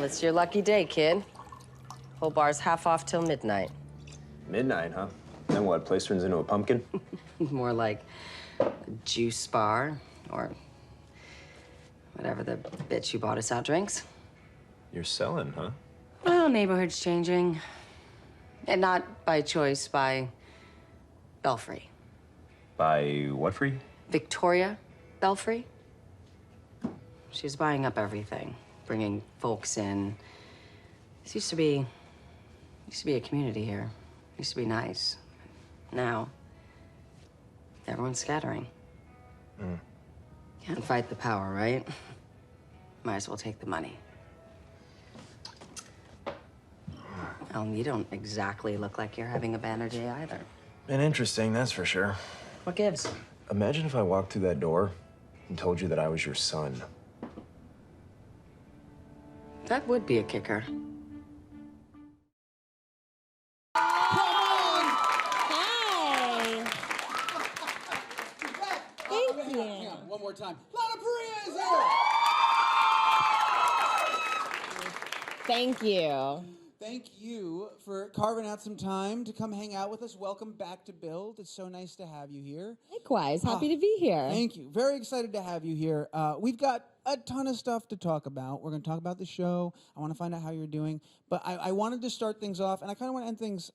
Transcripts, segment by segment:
Well, it's your lucky day, kid. Whole bar's half off till midnight. Midnight, huh? Then what, place turns into a pumpkin? More like a juice bar or whatever the bitch you bought us out drinks. You're selling, huh? Well, neighborhood's changing. And not by choice, by Belfry. By what free? Victoria Belfry. She's buying up everything, bringing folks in. This used to be a community here. Used to be nice. Now, everyone's scattering. Can't fight the power, right? Might as well take the money. Well, you don't exactly look like you're having a banner day either. Been interesting, that's for sure. What gives? Imagine if I walked through that door and told you that I was your son. That would be a kicker. Hi. Thank you. Hang on, one more time. Lana Parrilla is here! Thank you. Thank you for carving out some time to come hang out with us. Welcome back to Build. It's so nice to have you here. Likewise, happy to be here. Thank you. Very excited to have you here. We've got a ton of stuff to talk about. We're going to talk about the show. I want to find out how you're doing. But I wanted to start things off, and I kind of want to end things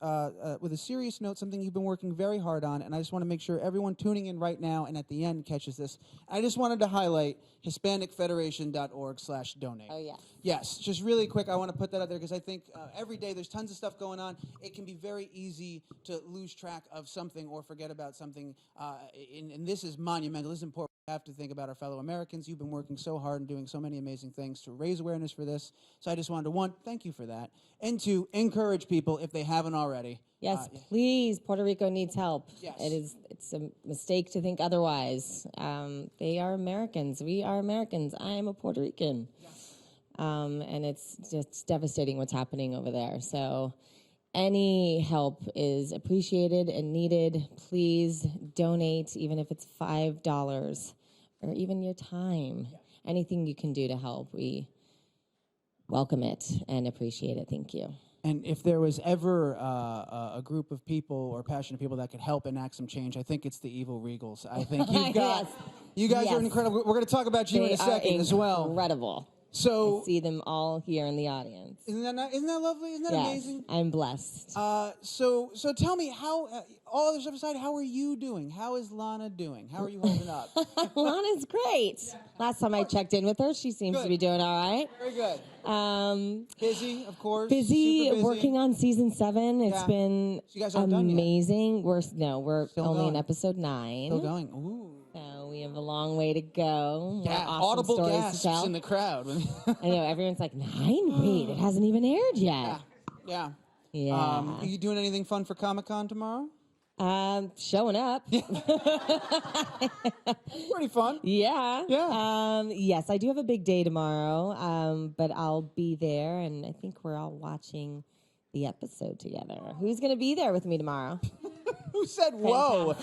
with a serious note, something you've been working very hard on, and I just want to make sure everyone tuning in right now and at the end catches this. I just wanted to highlight HispanicFederation.org/donate. Oh, yeah. Yes, just really quick, I want to put that out there because I think every day there's tons of stuff going on. It can be very easy to lose track of something or forget about something, and this is monumental. This is important. We have to think about our fellow Americans. You've been working so hard and doing so many amazing things to raise awareness for this. So I just wanted to, one, thank you for that, and two, encourage people if they haven't already. Yes, please. Puerto Rico needs help. Yes. It's a mistake to think otherwise. They are Americans. We are Americans. I am a Puerto Rican. Yes. And it's just devastating what's happening over there. So any help is appreciated and needed. Please donate, even if it's $5 or even your time. Yeah. Anything you can do to help, we welcome it and appreciate it. Thank you. And if there was ever a group of people or passionate people that could help enact some change, I think it's the Evil Regals. I think you've got, Yes. you guys Yes. are incredible. We're going to talk about you in a second as well. Incredible. So I see them all here in the audience. Isn't that lovely? Isn't that Yes, amazing? I'm blessed. So tell me, how, all other stuff aside, how are you doing? How is Lana doing? How are you holding up? Lana's great. Last time I checked in with her, she seems to be doing all right. Very good. Busy, of course. Busy, Super busy. working on season 7. It's Yeah. been So you guys aren't done yet? amazing. We're Still only going. in episode 9. Still going. Ooh. So we have a long way to go. Yeah, Awesome audible stories to gasps tell. in the crowd. I know, everyone's like, 9? Wait, it hasn't even aired yet. Yeah. Yeah. Are you doing anything fun for Comic-Con tomorrow? Showing up. Pretty fun. Yeah. Yeah. Yes, I do have a big day tomorrow, but I'll be there, and I think we're all watching the episode together. Who's going to be there with me tomorrow? Who said whoa?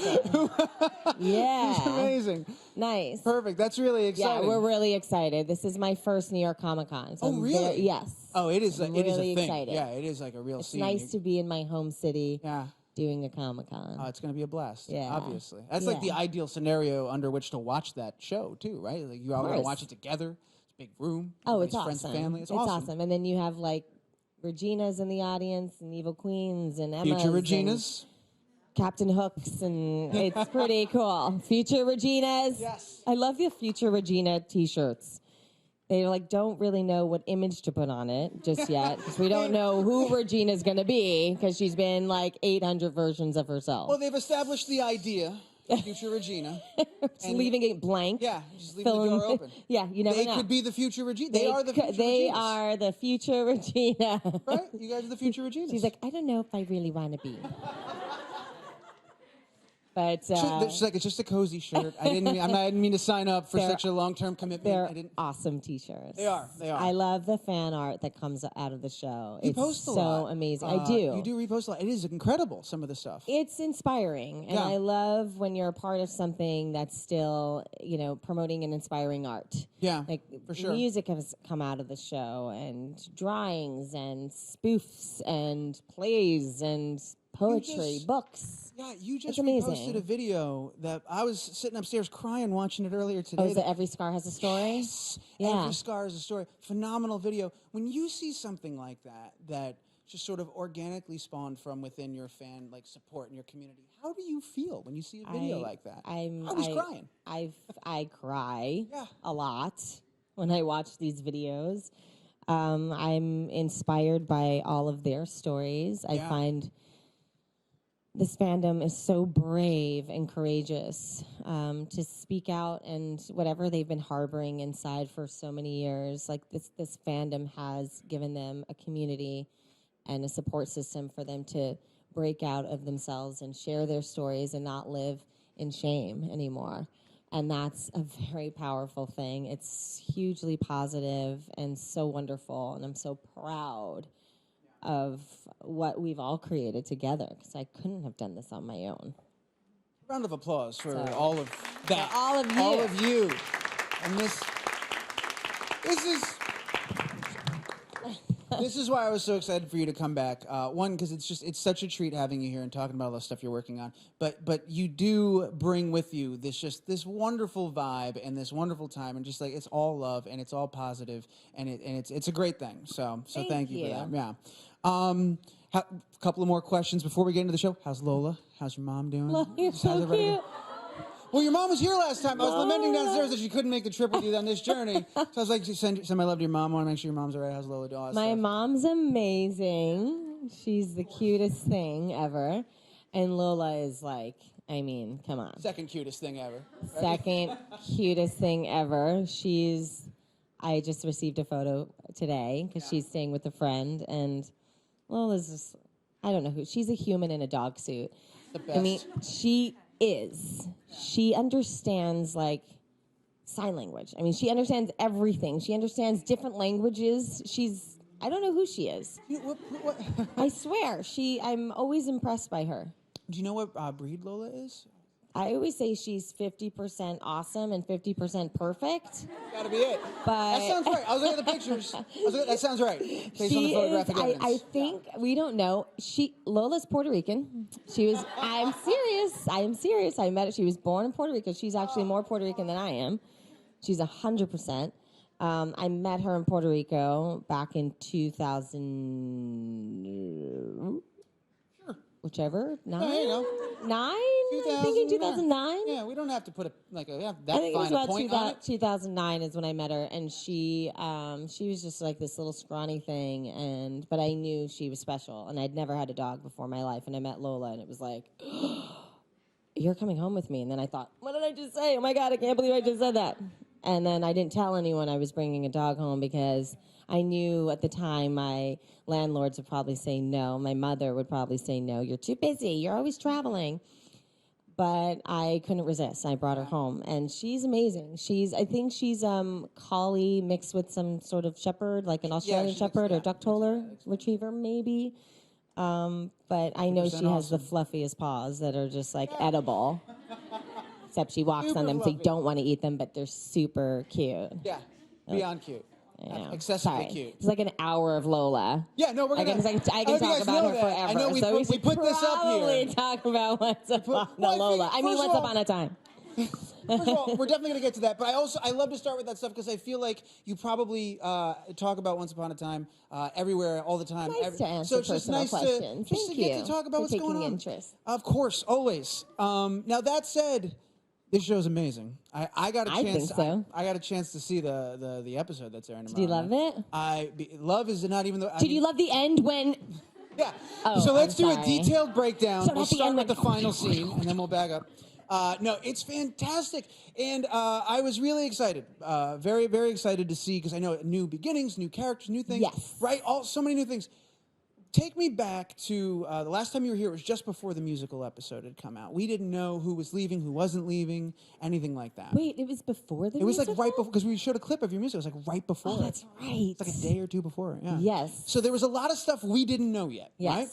Yeah. It's amazing. Nice. Perfect. That's really exciting. Yeah, we're really excited. This is my first New York Comic Con. So Oh, really? Yes. Oh, it is. I'm It is a really thing. excited. Yeah, it is like a real It's scene. nice to be in my home city. Yeah. Doing a Comic Con. Oh, it's going to be a blast. Yeah. Obviously. That's like the ideal scenario under which to watch that show, too, right? Like, you're all going to watch it together. It's a big room. Oh, it's Everybody's awesome. Friends and family. It's awesome. And then you have, like, Regina's in the audience, and Evil Queens, and Emma's. Future Regina's. Captain Hooks, and it's pretty cool. Future Regina's. Yes. I love the Future Regina t-shirts. They don't really know what image to put on it just yet, because we don't know who Regina's going to be, because she's been like 800 versions of herself. Well, they've established the idea, Future Regina. Just leaving it blank. Yeah, just leaving the door open. Yeah, you never know. They could be the Future Regina. They are the Future They Reginas. are the Future Regina. Right? You guys are the Future Reginas. She's like, I don't know if I really want to be. But She's like, it's just a cozy shirt. I didn't mean to sign up for such a long-term commitment. they're awesome T-shirts. They are. I love the fan art that comes out of the show. You it's post a so lot. amazing. I do. You do repost a lot. It is incredible, some of the stuff. It's inspiring, and I love when you're a part of something that's still, promoting and inspiring art. Yeah, like for sure. Music has come out of the show, and drawings, and spoofs, and plays, and poetry, books. Yeah, you just amazing. reposted a video that I was sitting upstairs crying watching it earlier today. Oh, is it Every Scar Has a Story? Yes, yeah. Every Scar Has a Story. Phenomenal video. When you see something like that just sort of organically spawned from within your fan support in your community, how do you feel when you see a video like that? I was crying. I cry Yeah. a lot when I watch these videos. I'm inspired by all of their stories. I find this fandom is so brave and courageous to speak out, and whatever they've been harboring inside for so many years, this fandom has given them a community and a support system for them to break out of themselves and share their stories and not live in shame anymore. And that's a very powerful thing. It's hugely positive and so wonderful, and I'm so proud of what we've all created together, because I couldn't have done this on my own. Round of applause for all of that. For all of you. All of you. And this is why I was so excited for you to come back. One, because it's such a treat having you here and talking about all the stuff you're working on. But you do bring with you this wonderful vibe and this wonderful time, and just it's all love and it's all positive, and it's a great thing. So thank you for that. Yeah. A couple of more questions before we get into the show. How's Lola? How's your mom doing? You're so cute. Well, your mom was here last time. I was lamenting downstairs that she couldn't make the trip with you on this journey. So I was like, send my love to your mom. I want to make sure your mom's all right. How's Lola doing? My mom's amazing. She's the cutest thing ever. And Lola is come on. Second cutest thing ever. Right? Second cutest thing ever. I just received a photo today because she's staying with a friend, and Lola's just, I don't know who. She's a human in a dog suit. The best. I mean, she is. She understands sign language. I mean, she understands everything. She understands different languages. I don't know who she is. What? I swear, I'm always impressed by her. Do you know what breed Lola is? I always say she's 50% awesome and 50% perfect. Gotta be it. But that sounds right. I was looking at the pictures. That sounds right. Based on the photographic evidence. I think we don't know. Lola's Puerto Rican. I'm serious. I met her. She was born in Puerto Rico. She's actually more Puerto Rican than I am. She's 100%. I met her in Puerto Rico back in 2000. Whichever, 9? Oh, there you go. 9? I think in 2009. Yeah, we don't have to put that I think fine it was a about point on it. 2009 is when I met her, and she was just like this little scrawny thing, but I knew she was special, and I'd never had a dog before in my life, and I met Lola, and it was like, you're coming home with me, and then I thought, what did I just say? Oh my God, I can't believe I just said that. And then I didn't tell anyone I was bringing a dog home because I knew at the time my landlords would probably say no. My mother would probably say no. You're too busy. You're always traveling. But I couldn't resist. I brought her home, and she's amazing. I think she's collie mixed with some sort of shepherd, like an Australian shepherd or duck-toller retriever, maybe. But I know she has the fluffiest paws that are just edible. Except she walks on them, so you don't want to eat them, but they're super cute. Yeah, beyond cute. Excessively cute. It's like an hour of Lola. Yeah, no, we're gonna. I can talk about her forever. I know we put this up here. Probably talk about Once Upon a Lola. Once Upon a Time. First of all, we're definitely gonna get to that, but I love to start with that stuff because I feel like you probably talk about Once Upon a Time everywhere, all the time. Nice to answer so it's just nice questions. to get to talk about what's going on. Interest. Of course, always. Now that said, this show's amazing. I got a chance. I think so. I got a chance to see the episode that's airing tomorrow. Did you love it? Love is not even the. Did you love the end when? Yeah. Oh, so let's do a sorry. detailed breakdown. So we'll at the start end with the when- final scene, and then we'll back up. No, it's fantastic, and I was really excited, very, very excited to see, because I know new beginnings, new characters, new things. Yes. Right. So many new things. Take me back to the last time you were here. It was just before the musical episode had come out. We didn't know who was leaving, who wasn't leaving, anything like that. Wait, it was before the It was musical? like right before, because we showed a clip of your music. It was like right before. Oh, that's right. It's like a day or two before. Yeah. Yes. So there was a lot of stuff we didn't know yet, Yes. right?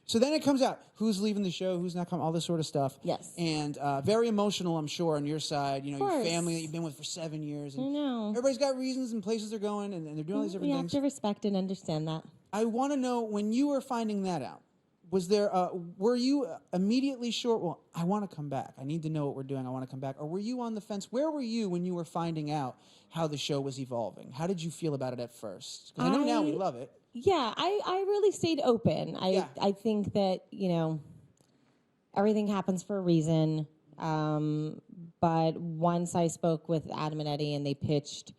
So then it comes out who's leaving the show, who's not coming, all this sort of stuff. Yes. And very emotional, I'm sure, on your side. You know, your course. family that you've been with for 7 years. And I know. everybody's got reasons and places they're going, and they're doing all these different We things. have to respect and understand that. I want to know, when you were finding that out, was there, were you immediately sure, well, I want to come back. I need to know what we're doing. I want to come back. Or were you on the fence? Where were you when you were finding out how the show was evolving? How did you feel about it at first? Because I know now we love it. Yeah, I really stayed open. I think that, you know, everything happens for a reason. But once I spoke with Adam and Eddie and they pitched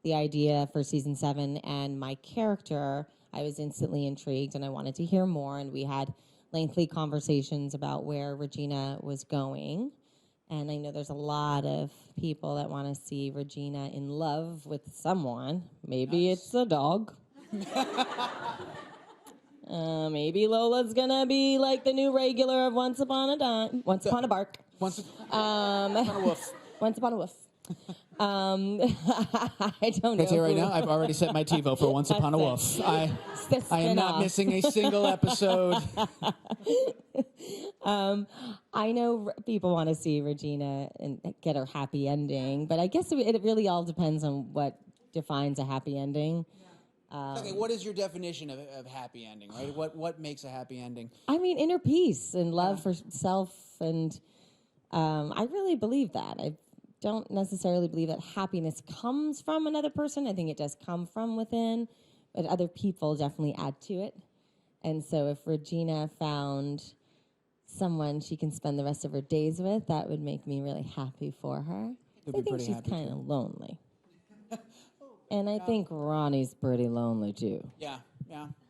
the idea for season 7 and my character, I was instantly intrigued and I wanted to hear more. And we had lengthy conversations about where Regina was going. And I know there's a lot of people that want to see Regina in love with someone. Maybe it's a dog. Maybe Lola's gonna be like the new regular of Once Upon a Bark. Once upon a woof. Once Upon a Woof. I don't know. Can I tell you right now, I've already set my TiVo for Once Upon a Woof. I am not missing a single episode. I know people want to see Regina and get her happy ending, but I guess it really all depends on what defines a happy ending. Okay, what is your definition of happy ending, right? What makes a happy ending? I mean, inner peace and love for self, and I really believe that. I don't necessarily believe that happiness comes from another person. I think it does come from within, but other people definitely add to it. And so if Regina found someone she can spend the rest of her days with, that would make me really happy for her. I think she's kind of lonely. And I think Ronnie's pretty lonely, too. Yeah.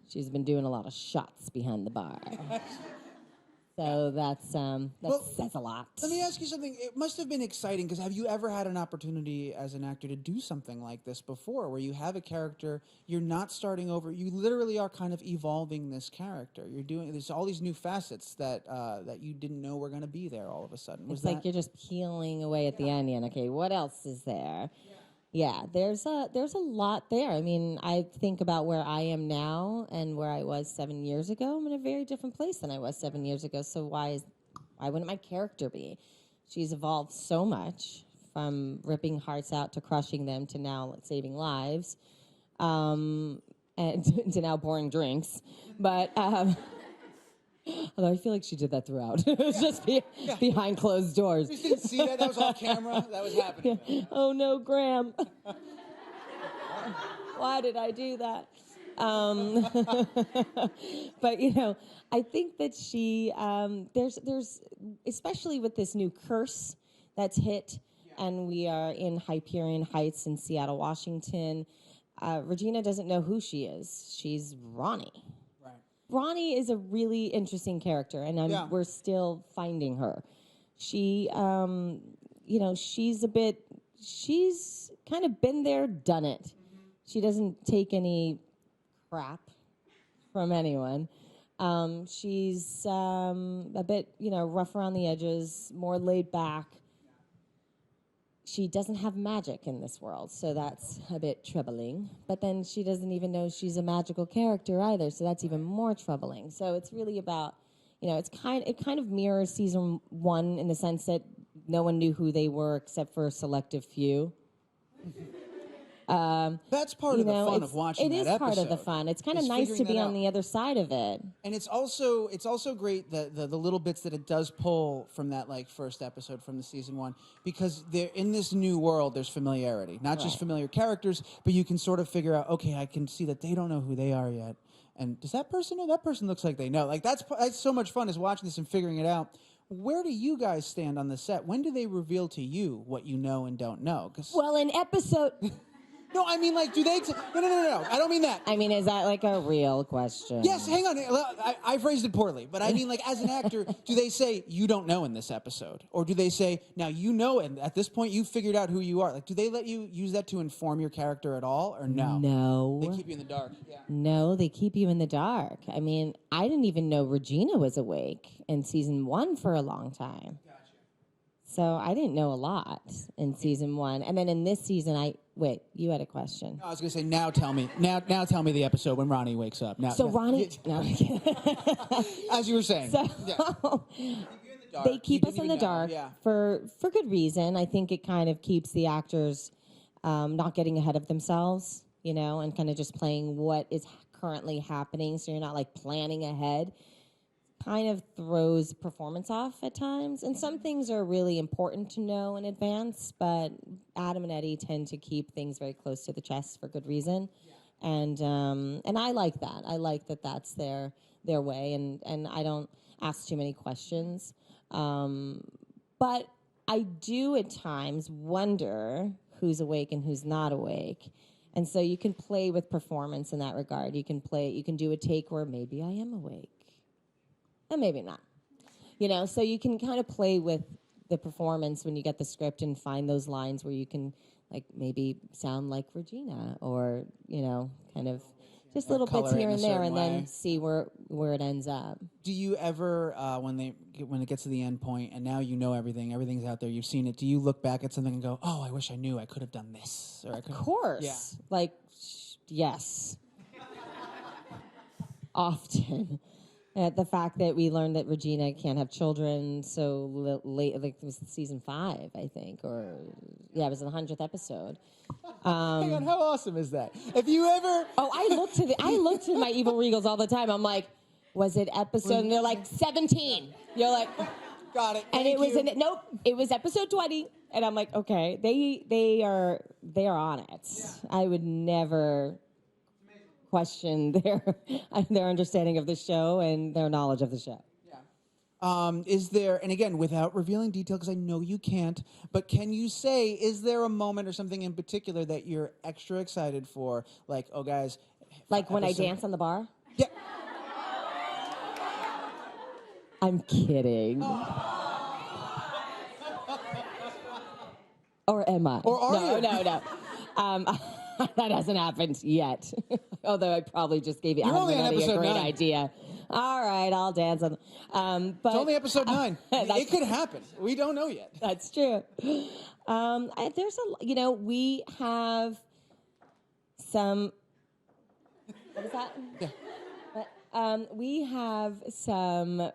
She's been doing a lot of shots behind the bar. So that says a lot. Let me ask you something. It must have been exciting, because have you ever had an opportunity as an actor to do something like this before, where you have a character, you're not starting over, you literally are kind of evolving this character. There's all these new facets that you didn't know were going to be there all of a sudden. It's like you're just peeling away at the onion. Okay, what else is there? Yeah, there's a lot there. I mean, I think about where I am now and where I was 7 years ago. I'm in a very different place than I was 7 years ago. So why wouldn't my character be? She's evolved so much, from ripping hearts out to crushing them to now saving lives, and to now pouring drinks. But although I feel like she did that throughout. It was just behind closed doors. You didn't see that? That was on camera? That was happening. Yeah. Oh, no, Graham. Why did I do that? But, you know, I think that she, there's especially with this new curse that's hit, and we are in Hyperion Heights in Seattle, Washington, Regina doesn't know who she is. She's Ronnie. Ronnie is a really interesting character, and we're still finding her. She, she's kind of been there, done it. Mm-hmm. She doesn't take any crap from anyone. She's a bit, rough around the edges, more laid back. She doesn't have magic in this world, so that's a bit troubling. But then she doesn't even know she's a magical character either, so that's even more troubling. So it's really about, it kind of mirrors season 1 in the sense that no one knew who they were except for a selective few. That's part of the fun of watching that episode. It is part of the fun. It's kind of nice to be on the other side of it. And it's also great the little bits that it does pull from that first episode from the season 1, because in this new world there's familiarity, not just familiar characters, but you can sort of figure out, okay, I can see that they don't know who they are yet, and does that person know? That person looks like they know. That's so much fun, is watching this and figuring it out. Where do you guys stand on the set? When do they reveal to you what you know and don't know? Well, in episode No, I mean, like, do they... No. I don't mean that. I mean, is that like a real question? Yes, hang on. I phrased it poorly, but I mean, like, as an actor, do they say, you don't know in this episode? Or do they say, now you know, and at this point, you've figured out who you are? Like, do they let you use that to inform your character at all, or no? No. They keep you in the dark. Yeah. No, they keep you in the dark. I mean, I didn't even know Regina was awake in season 1 for a long time. Gotcha. So I didn't know a lot in season 1. And then in this season, wait, you had a question. No, I was going to say, now tell me the episode when Ronnie wakes up. Now, Ronnie, no. as you were saying. So, they keep us in the dark for good reason. I think it kind of keeps the actors not getting ahead of themselves, you know, and kind of just playing what is currently happening. So you're not like planning ahead. Kind of throws performance off at times. And some things are really important to know in advance, but Adam and Eddie tend to keep things very close to the chest for good reason. Yeah. And I like that. I like that that's their way, and I don't ask too many questions. But I do at times wonder who's awake and who's not awake. And so you can play with performance in that regard. You can do a take where maybe I am awake. And maybe not. You know, so you can kind of play with the performance when you get the script and find those lines where you can, like, maybe sound like Regina or, you know, kind of just little bits here and there and then see where it ends up. Do you ever, when it gets to the end point and now you know everything's out there, you've seen it, do you look back at something and go, oh, I wish I knew I could have done this? Or I could... Of course. Yeah. Like, yes. Often. The fact that we learned that Regina can't have children so late, like it was season 5, I think, or it was the 100th episode. Hang on, how awesome is that? If you ever, I looked to my Evil Regals all the time. I'm like, was it episode? And they're like 17. You're like, got it. And it was episode 20. And I'm like, okay, they are on it. Yeah. I would never question their understanding of the show and their knowledge of the show. Yeah. Is there, and again, without revealing detail, because I know you can't, but can you say, is there a moment or something in particular that you're extra excited for? Like, oh, guys. Like when I dance on the bar? Yeah. I'm kidding. Or am I? Or are you? No. That hasn't happened yet. Although I probably just gave you a great idea. All right, I'll dance on. But it's only episode 9. It could happen. We don't know yet. That's true. We have some. What is that? Yeah. We have some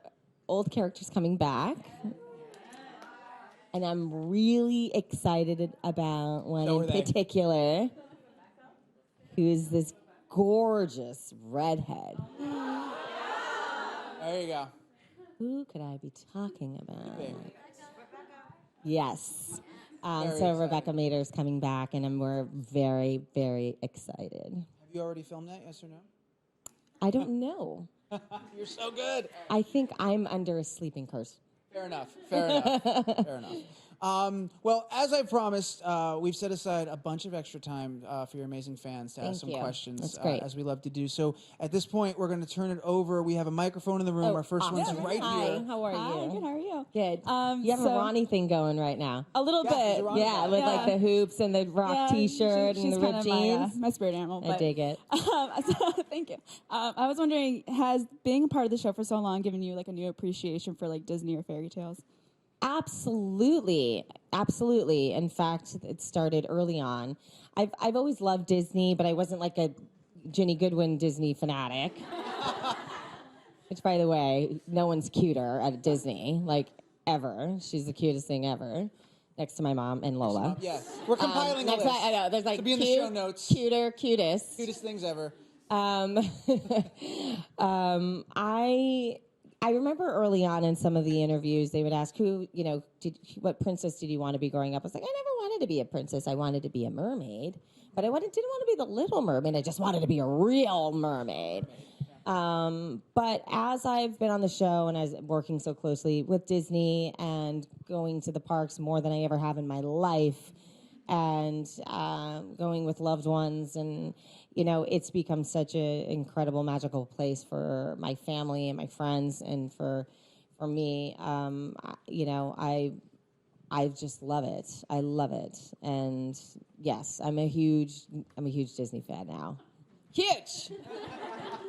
old characters coming back. And I'm really excited about one in particular. Who's this gorgeous redhead. There you go. Who could I be talking about? Yes. So Rebecca Mader's coming back, and we're very, very excited. Have you already filmed that, yes or no? I don't know. You're so good. I think I'm under a sleeping curse. Fair enough. Well, as I promised, we've set aside a bunch of extra time for your amazing fans to ask some questions, as we love to do. So at this point, we're going to turn it over. We have a microphone in the room. Our first one's right here. Hi, how are you? Hi, good, how are you? Good. You have a Ronnie thing going right now. A little bit. With like the hoops and the rock T-shirt and the ripped jeans. My spirit animal. I dig it. Thank you. I was wondering, has being a part of the show for so long given you like a new appreciation for like Disney or fairy tales? Absolutely. In fact, it started early on. I've always loved Disney, but I wasn't like a Ginny Goodwin Disney fanatic. Which, by the way, no one's cuter at Disney, like, ever. She's the cutest thing ever, next to my mom and Lola. Yes. We're compiling a list. I know. There's like to be in the show notes. Cuter, cutest. Cutest things ever. I remember early on in some of the interviews, they would ask what princess did you want to be growing up? I was like, I never wanted to be a princess. I wanted to be a mermaid, but I didn't want to be the Little Mermaid. I just wanted to be a real mermaid. But as I've been on the show and as working so closely with Disney and going to the parks more than I ever have in my life, and going with loved ones. And, you know, it's become such an incredible, magical place for my family and my friends, and for me. I just love it. I love it. And yes, I'm a huge Disney fan now. Huge.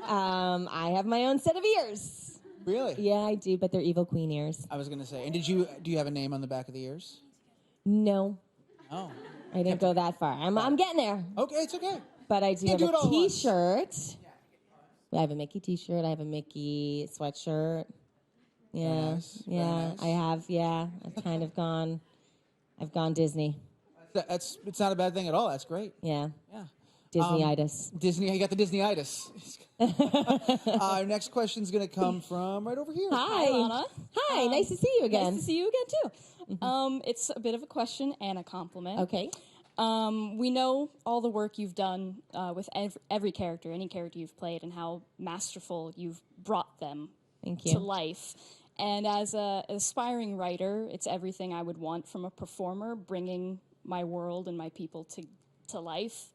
I have my own set of ears. Really? Yeah, I do, but they're evil queen ears. I was going to say. And do you have a name on the back of the ears? No. Oh. I didn't go that far. I'm getting there. Okay, it's okay. But I do Can't have do it all a at once. T-shirt. I have a Mickey T-shirt. I have a Mickey sweatshirt. Yeah, Very nice. Very yeah. nice. I have. Yeah, I've gone Disney. It's not a bad thing at all. That's great. Yeah, Yeah. Disney-itis. Disney, you got the Disney-itis. Our next question's going to come from right over here. Hi, Lana. Hi, nice to see you again. Nice to see you again too. It's a bit of a question and a compliment. Okay. We know all the work you've done with every character, any character you've played, and how masterful you've brought them Thank to you. life. And as an aspiring writer, it's everything I would want from a performer, bringing my world and my people to life.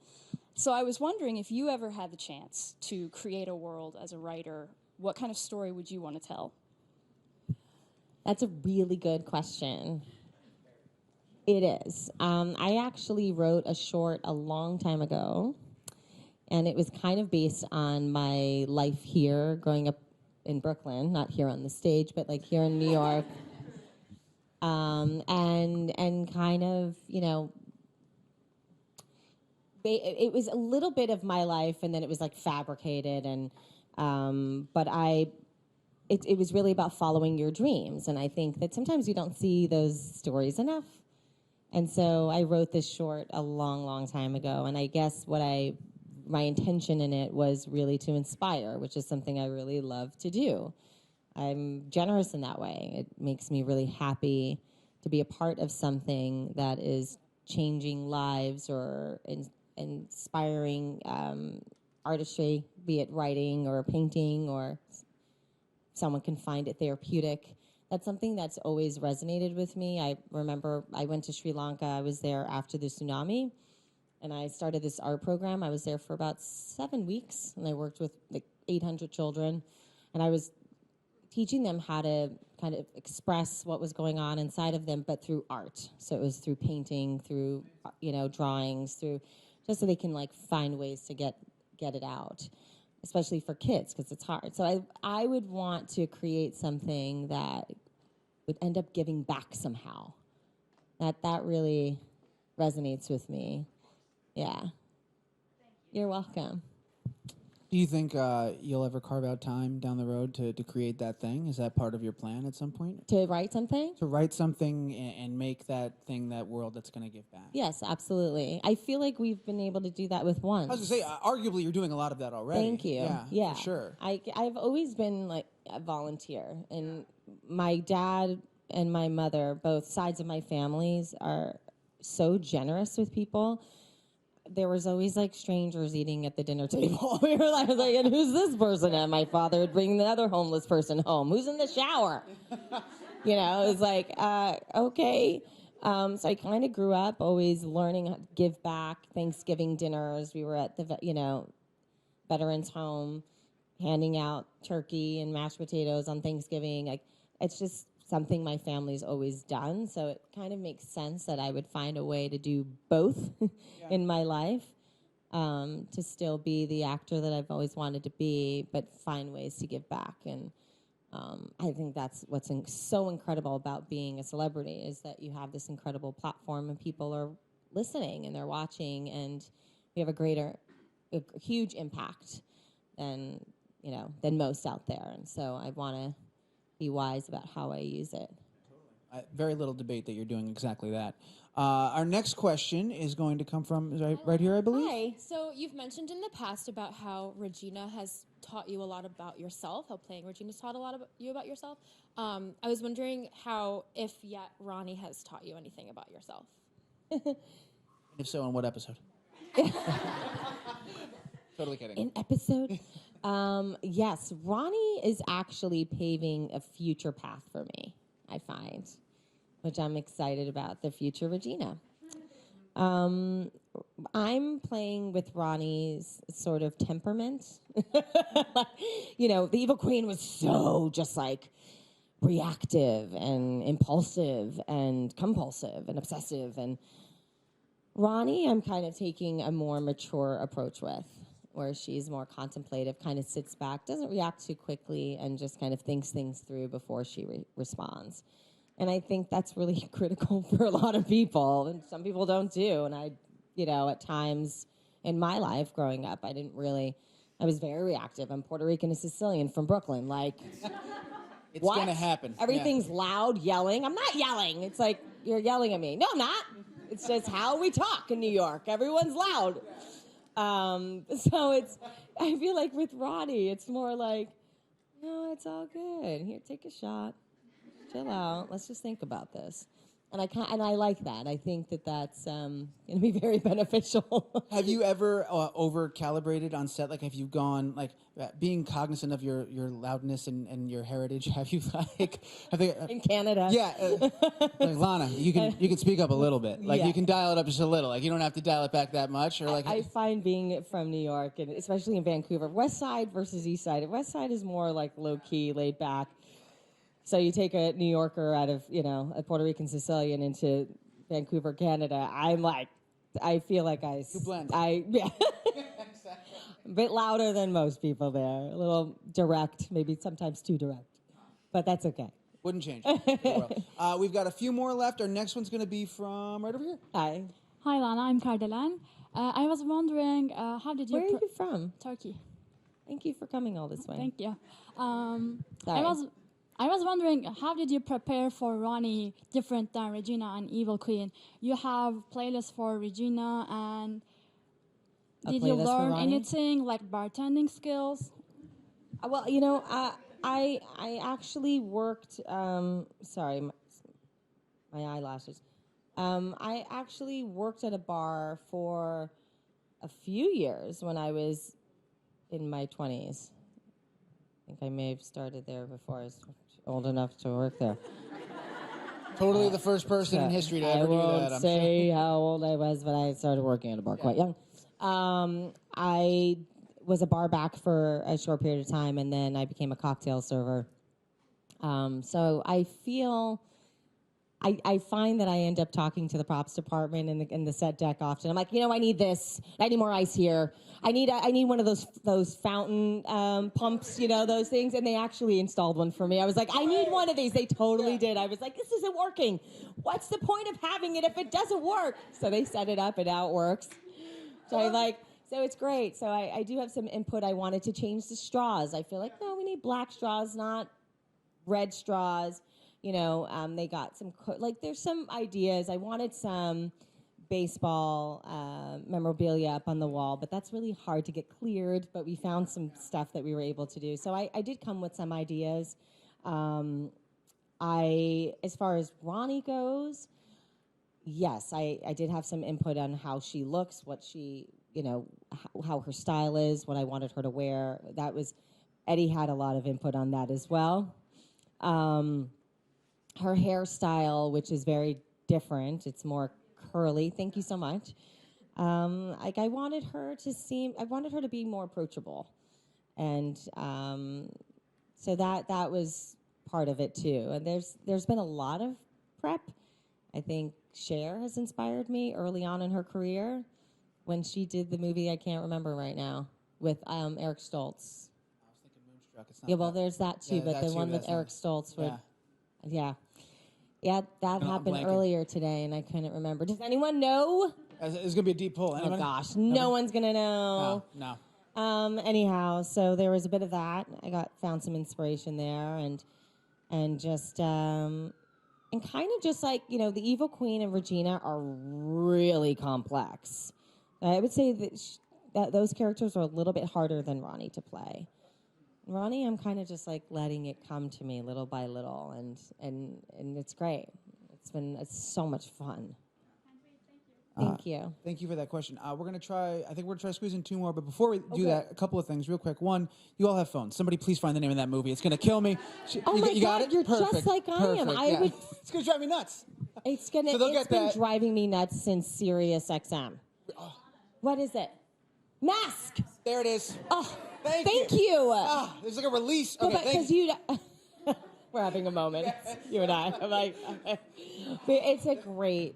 So I was wondering, if you ever had the chance to create a world as a writer, what kind of story would you want to tell? That's a really good question. It is. I actually wrote a short a long time ago, and it was kind of based on my life here, growing up in Brooklyn, not here on the stage, but like here in New York, and kind of, you know, it was a little bit of my life, and then it was like fabricated, and but it was really about following your dreams, and I think that sometimes you don't see those stories enough. And so I wrote this short a long, long time ago, and I guess my intention in it was really to inspire, which is something I really love to do. I'm generous in that way. It makes me really happy to be a part of something that is changing lives or inspiring artistry, be it writing or painting, or someone can find it therapeutic. That's something that's always resonated with me. I remember I went to Sri Lanka. I was there after the tsunami, and I started this art program. I was there for about 7 weeks, and I worked with like 800 children, and I was teaching them how to kind of express what was going on inside of them, but through art. So it was through painting, through, you know, drawings, through, just so they can like find ways to get it out, especially for kids, because it's hard. So I would want to create something that would end up giving back somehow. That really resonates with me. Yeah. You're welcome. Do you think you'll ever carve out time down the road to create that thing? Is that part of your plan at some point? To write something? To write something and make that thing, that world that's going to give back? Yes, absolutely. I feel like we've been able to do that with Once. I was going to say, arguably, you're doing a lot of that already. Thank you. Yeah, for sure. I've always been like a volunteer, and my dad and my mother, both sides of my families, are so generous with people. There was always like strangers eating at the dinner table. I was like, and who's this person? And my father would bring the other homeless person home. Who's in the shower? You know, it's like, okay. So I kind of grew up always learning how to give back. Thanksgiving dinners, we were at the, you know, veterans home, handing out turkey and mashed potatoes on Thanksgiving. Like, it's just something my family's always done, so it kind of makes sense that I would find a way to do both in my life, to still be the actor that I've always wanted to be, but find ways to give back. And I think that's what's so incredible about being a celebrity, is that you have this incredible platform and people are listening and they're watching, and we have a huge impact than most out there. And so I want to be wise about how I use it. Very little debate that you're doing exactly that. Our next question is going to come from right here, I believe. Hi. So you've mentioned in the past about how Regina has taught you a lot about yourself, how playing Regina's taught a lot about you about yourself. I was wondering if yet Ronnie has taught you anything about yourself. If so, in what episode? Totally kidding. In episode? Yes, Ronnie is actually paving a future path for me, I find, which I'm excited about, the future Regina. I'm playing with Ronnie's sort of temperament. You know, the Evil Queen was so just like reactive and impulsive and compulsive and obsessive. And Ronnie, I'm kind of taking a more mature approach with, where she's more contemplative, kind of sits back, doesn't react too quickly, and just kind of thinks things through before she responds. And I think that's really critical for a lot of people, and some people don't do. And I, you know, at times in my life growing up, I was very reactive. I'm Puerto Rican and Sicilian from Brooklyn. Like, It's what? going to happen. Everything's loud, yelling. I'm not yelling. It's like, you're yelling at me. No, I'm not. It's just how we talk in New York. Everyone's loud. So I feel like with Ronnie, it's more like, no, it's all good. Here, take a shot. Chill out. Let's just think about this. And I like that. I think that's going to be very beneficial. Have you ever over-calibrated on set? Like, have you gone, like, being cognizant of your loudness and your heritage, have you, like... In Canada. Yeah. Like, Lana, you can speak up a little bit. Like, you can dial it up just a little. Like, you don't have to dial it back that much. Or like, I find being from New York, and especially in Vancouver, West Side versus East Side. West Side is more, like, low-key, laid back. So you take a New Yorker out of, you know, a Puerto Rican Sicilian into Vancouver, Canada. I'm like, I feel like you blend. yeah. A bit louder than most people there. A little direct, maybe sometimes too direct. But that's okay. Wouldn't change. We've got a few more left. Our next one's going to be from right over here. Hi. Hi, Lana. I'm Cardelan. I was wondering, how did you... Where are you from? Turkey. Thank you for coming all this way. Thank you. Sorry. I was wondering, how did you prepare for Ronnie different than Regina and Evil Queen? You have playlists for Regina, and did you learn anything like bartending skills? Well, you know, I actually worked. Sorry, my eyelashes. I actually worked at a bar for a few years when I was in my 20s. I think I may have started there before I was old enough to work there. Totally the first person in history to ever do that. I won't say how old I was, but I started working at a bar quite young. I was a bar back for a short period of time, and then I became a cocktail server. So I feel... I find that I end up talking to the props department and the set deck often. I'm like, you know, I need this. I need more ice here. I need one of those fountain pumps, you know, those things. And they actually installed one for me. I was like, I need one of these. They totally did. I was like, this isn't working. What's the point of having it if it doesn't work? So they set it up and now it works. So so it's great. So I do have some input. I wanted to change the straws. I feel like, no, we need black straws, not red straws. You know, they got some, there's some ideas. I wanted some baseball memorabilia up on the wall, but that's really hard to get cleared, but we found some stuff that we were able to do. So I did come with some ideas. As far as Ronnie goes, yes, I did have some input on how she looks, what she, you know, how her style is, what I wanted her to wear. Eddie had a lot of input on that as well. Her hairstyle, which is very different. It's more curly. Thank you so much. I wanted her to be more approachable. And so that was part of it too. And there's been a lot of prep. I think Cher has inspired me early on in her career when she did the movie I can't remember right now with Eric Stoltz. I was thinking Moonstruck. It's not yeah, well, there's that too, but the one with Eric Stoltz. Yeah, that happened earlier today, and I couldn't remember. Does anyone know? It's going to be a deep pull. Anybody? Oh, gosh. No one's going to know. No. Anyhow, so there was a bit of that. I found some inspiration there, and just... and kind of just like, you know, the Evil Queen and Regina are really complex. I would say that those characters are a little bit harder than Ronnie to play. Ronnie, I'm kind of just like letting it come to me little by little, and it's great. It's so much fun. Thank you. Thank you for that question. I think we're gonna try to squeeze in 2 more. But before we do that, a couple of things real quick. One, you all have phones. Somebody please find the name of that movie. It's gonna kill me. Oh my you got God, it? you're Perfect. just like I am. Perfect, yeah. It's gonna drive me nuts. It's So they'll it's get been that. driving me nuts since Sirius XM. What is it? Mask. There it is. Oh, Thank you. There's like a release. Go Okay, back, thank 'cause you. We're having a moment, you and I. I'm like, but it's a great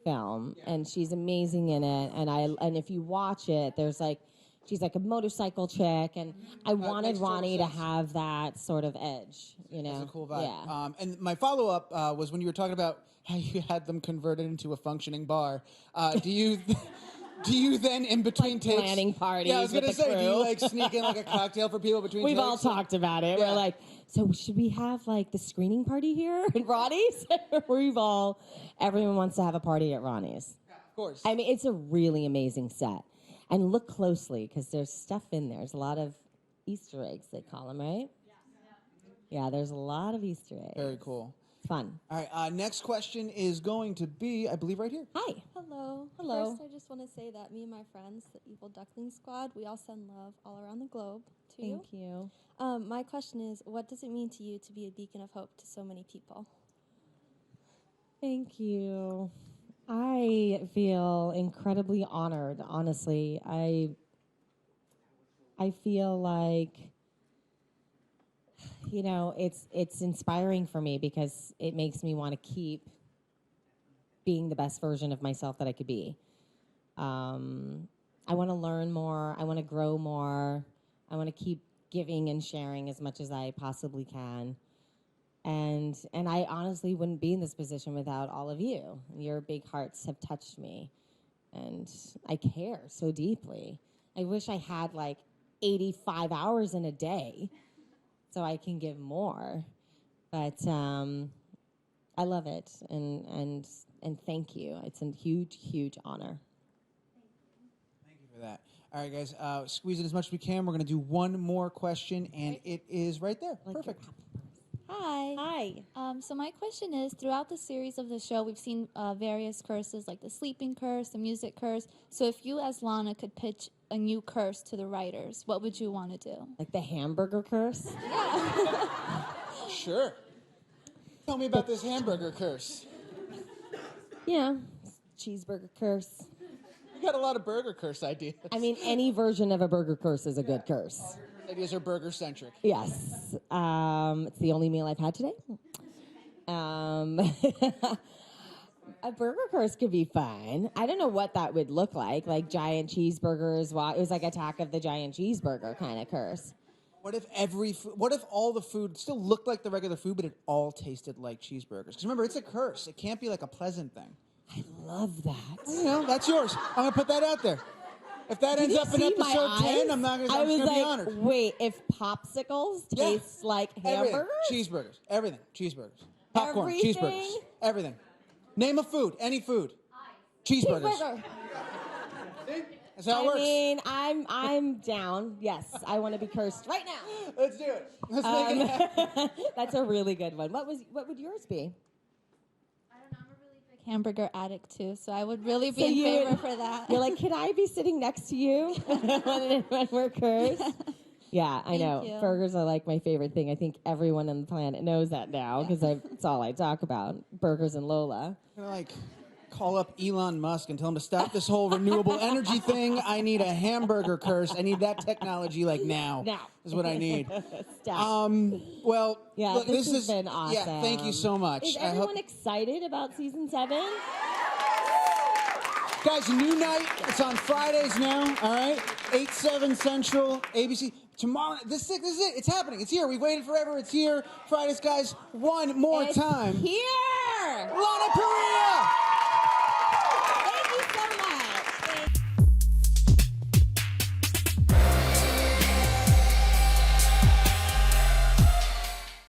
film, and she's amazing in it. And if you watch it, there's like, she's like a motorcycle chick, and I wanted makes total Ronnie to sense. have that sort of edge, you know. That's a cool vibe. Yeah. And my follow-up was when you were talking about how you had them converted into a functioning bar. Do you then in between Like takes planning parties? Yeah, I was gonna with the say, do you crew? like sneak in like a cocktail for people between We've takes? all talked about it. Yeah. We're like, so should we have like the screening party here at Ronnie's? Everyone wants to have a party at Ronnie's. Yeah, of course. I mean, it's a really amazing set. And look closely, because there's stuff in there. There's a lot of Easter eggs, they call them, right? Yeah, there's a lot of Easter eggs. Very cool. It's fun. All right, next question is going to be, I believe, right here. Hi. Hello. Hello. First, I just want to say that me and my friends, the Evil Duckling Squad, we all send love all around the globe to you. Thank you. My question is, what does it mean to you to be a beacon of hope to so many people? Thank you. I feel incredibly honored, honestly. I feel like, you know, it's inspiring for me because it makes me want to keep being the best version of myself that I could be. I want to learn more. I want to grow more. I want to keep giving and sharing as much as I possibly can. And I honestly wouldn't be in this position without all of you. Your big hearts have touched me, and I care so deeply. I wish I had like 85 hours in a day so I can give more. But I love it, and thank you. It's a huge, huge honor. Thank you for that. All right, guys, squeeze it as much as we can. We're going to do one more question, and it is right there. Perfect. Hi. Hi. So my question is, throughout the series of the show, we've seen various curses, like the sleeping curse, the music curse. So if you, as Lana, could pitch a new curse to the writers, what would you want to do? Like the hamburger curse? Sure. Tell me about this hamburger curse. Yeah, cheeseburger curse. You got a lot of burger curse ideas. I mean, any version of a burger curse is a good curse. Ideas are burger-centric. Yes. It's the only meal I've had today. A burger curse could be fun. I don't know what that would look like giant cheeseburgers. It was like Attack of the Giant Cheeseburger kind of curse. What if all the food still looked like the regular food, but it all tasted like cheeseburgers? Because remember, it's a curse. It can't be like a pleasant thing. I love that. You know, that's yours. I'm going to put that out there. If that ends up in episode 10, I'm not going to be honored. Wait, if popsicles taste like hamburgers? Cheeseburgers. Everything. Cheeseburgers. Popcorn. Everything? Cheeseburgers. Everything. Name a food. Any food. Cheeseburgers. Cheeseburger. That's how it works. I mean, I'm down. Yes, I want to be cursed right now. Let's do it. Let's make it happen. That's a really good one. What would yours be? I don't know. I'm a really big hamburger addict, too, so I would really be in favor for that. You're like, could I be sitting next to you when we're cursed? Yeah, I know. you. Burgers are like my favorite thing. I think everyone on the planet knows that now because it's all I talk about. Burgers and Lola. I'm going to call up Elon Musk and tell him to stop this whole renewable energy thing. I need a hamburger curse. I need that technology now. Now is what I need. Stop. Well, Yeah, look, this has been awesome. Yeah, thank you so much. Is everyone excited about season 7? Guys, new night. It's on Fridays now. All right, 8/7 Central, ABC. Tomorrow, this is it. It's happening. It's here. We've waited forever. It's here. Fridays, guys. One more time. Here. Lana Parrilla.